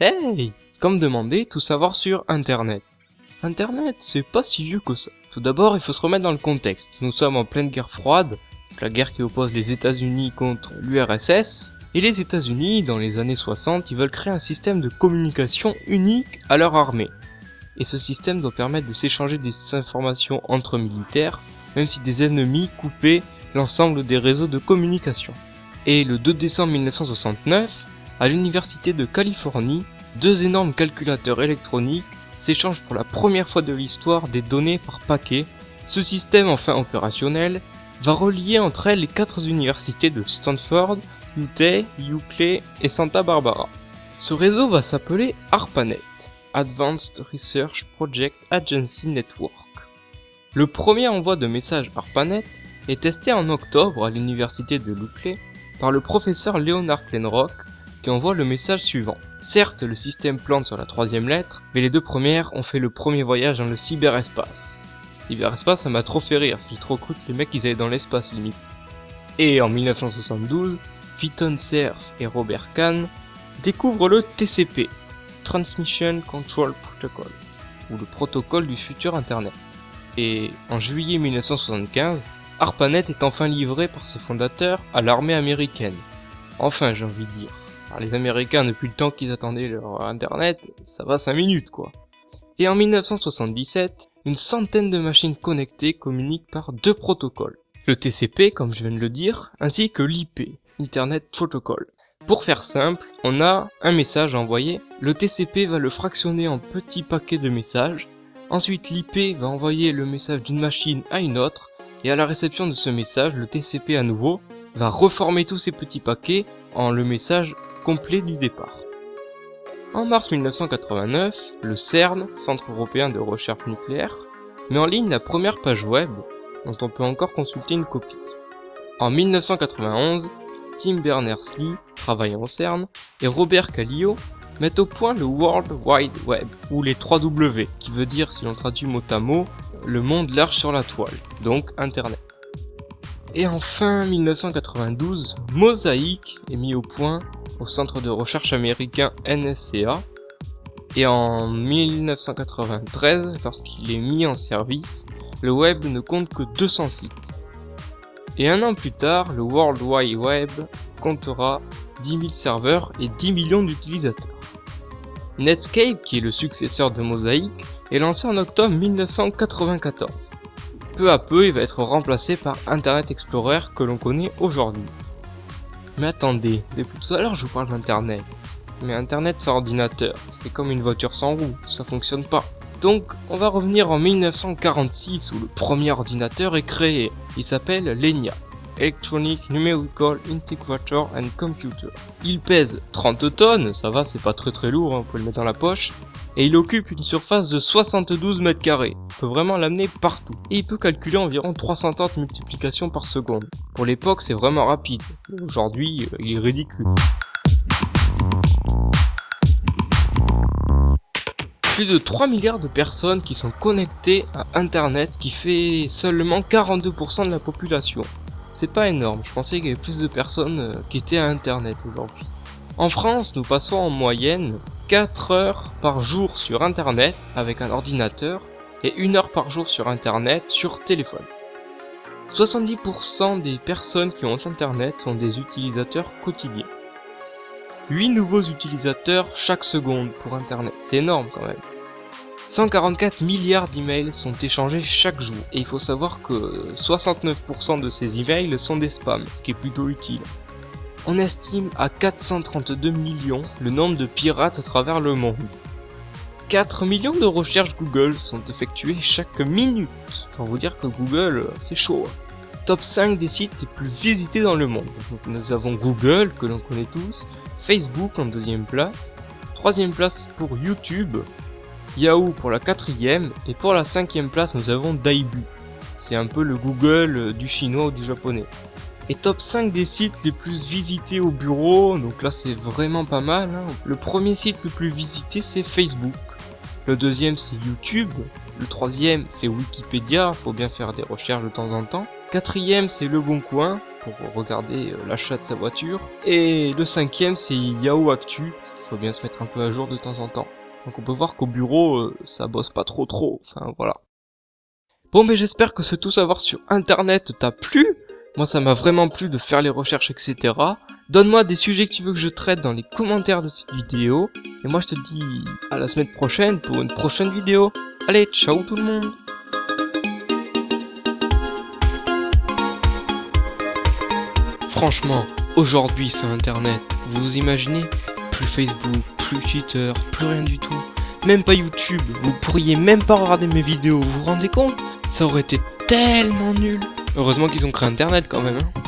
Hey! Comme demandé, tout savoir sur Internet. Internet, c'est pas si vieux que ça. Tout d'abord, il faut se remettre dans le contexte. Nous sommes en pleine guerre froide, la guerre qui oppose les États-Unis contre l'URSS. Et les États-Unis, dans les années 60, ils veulent créer un système de communication unique à leur armée. Et ce système doit permettre de s'échanger des informations entre militaires, même si des ennemis coupaient l'ensemble des réseaux de communication. Et le 2 décembre 1969, à l'université de Californie, 2 énormes calculateurs électroniques s'échangent pour la première fois de l'histoire des données par paquet. Ce système enfin opérationnel va relier entre elles les 4 universités de Stanford, UT, UCLA et Santa Barbara. Ce réseau va s'appeler ARPANET, Advanced Research Project Agency Network. Le premier envoi de messages ARPANET est testé en octobre à l'université de UCLA par le professeur Leonard Kleinrock qui envoie le message suivant. Certes, le système plante sur la 3e lettre, mais les 2 premières ont fait le premier voyage dans le cyberespace. Cyberespace, ça m'a trop fait rire, j'ai trop cru que les mecs ils allaient dans l'espace limite. Et en 1972, Peyton Cerf et Robert Kahn découvrent le TCP, Transmission Control Protocol, ou le protocole du futur Internet. Et en juillet 1975, ARPANET est enfin livré par ses fondateurs à l'armée américaine. Enfin, j'ai envie de dire. Alors, les Américains, depuis le temps qu'ils attendaient leur Internet, ça va 5 minutes quoi. Et en 1977, une centaine de machines connectées communiquent par 2 protocoles. Le TCP, comme je viens de le dire, ainsi que l'IP, Internet Protocol. Pour faire simple, on a un message à envoyer, le TCP va le fractionner en petits paquets de messages, ensuite l'IP va envoyer le message d'une machine à une autre, et à la réception de ce message, le TCP à nouveau va reformer tous ces petits paquets en le message complet du départ. En mars 1989, le CERN, Centre européen de recherche nucléaire, met en ligne la première page web dont on peut encore consulter une copie. En 1991, Tim Berners-Lee, travaillant au CERN, et Robert Kallio mettent au point le World Wide Web, ou les 3W, qui veut dire, si l'on traduit mot à mot, le monde large sur la toile, donc Internet. Et enfin, 1992, Mosaic est mis au point au centre de recherche américain NSCA, et en 1993, lorsqu'il est mis en service, le web ne compte que 200 sites. Et un an plus tard, le World Wide Web comptera 10 000 serveurs et 10 millions d'utilisateurs. Netscape, qui est le successeur de Mosaic, est lancé en octobre 1994. Peu à peu, il va être remplacé par Internet Explorer que l'on connaît aujourd'hui. Mais attendez, depuis tout à l'heure je vous parle d'Internet. Mais Internet sans ordinateur, c'est comme une voiture sans roue, ça fonctionne pas. Donc on va revenir en 1946 où le premier ordinateur est créé. Il s'appelle l'ENIAC, Electronic Numerical Integrator and Computer. Il pèse 30 tonnes, ça va, c'est pas très lourd, on peut le mettre dans la poche. Et il occupe une surface de 72 mètres carrés. On peut vraiment l'amener partout. Et il peut calculer environ 330 multiplications par seconde. Pour l'époque, c'est vraiment rapide. Aujourd'hui, il est ridicule. Plus de 3 milliards de personnes qui sont connectées à Internet, ce qui fait seulement 42% de la population. C'est pas énorme, je pensais qu'il y avait plus de personnes qui étaient à Internet aujourd'hui. En France, nous passons en moyenne 4 heures par jour sur Internet avec un ordinateur et 1 heure par jour sur Internet sur téléphone. 70% des personnes qui ont Internet sont des utilisateurs quotidiens. 8 nouveaux utilisateurs chaque seconde pour Internet, c'est énorme quand même. 144 milliards d'emails sont échangés chaque jour et il faut savoir que 69% de ces emails sont des spams, ce qui est plutôt utile. On estime à 432 millions le nombre de pirates à travers le monde. 4 millions de recherches Google sont effectuées chaque minute. Pour vous dire que Google, c'est chaud. Top 5 des sites les plus visités dans le monde. Donc nous avons Google, que l'on connaît tous, Facebook en 2e place, 3e place pour YouTube, Yahoo pour la 4e, et pour la 5e place nous avons Daibu. C'est un peu le Google du chinois ou du japonais. Et top 5 des sites les plus visités au bureau, donc là c'est vraiment pas mal. Le premier site le plus visité c'est Facebook, le 2e c'est YouTube, le 3e c'est Wikipédia, faut bien faire des recherches de temps en temps, Quatrième, c'est Le Bon Coin, pour regarder l'achat de sa voiture. Et le cinquième, c'est Yahoo Actu, parce qu'il faut bien se mettre un peu à jour de temps en temps. Donc on peut voir qu'au bureau, ça bosse pas trop, enfin voilà. Bon, mais j'espère que ce tout savoir sur internet t'a plu. Moi, ça m'a vraiment plu de faire les recherches, etc. Donne-moi des sujets que tu veux que je traite dans les commentaires de cette vidéo. Et moi, je te dis à la semaine prochaine pour une prochaine vidéo. Allez, ciao tout le monde! Franchement, aujourd'hui sur internet, vous vous imaginez? Plus Facebook, plus Twitter, plus rien du tout. Même pas YouTube, vous pourriez même pas regarder mes vidéos, vous vous rendez compte? Ça aurait été tellement nul. Heureusement qu'ils ont créé internet quand même, hein.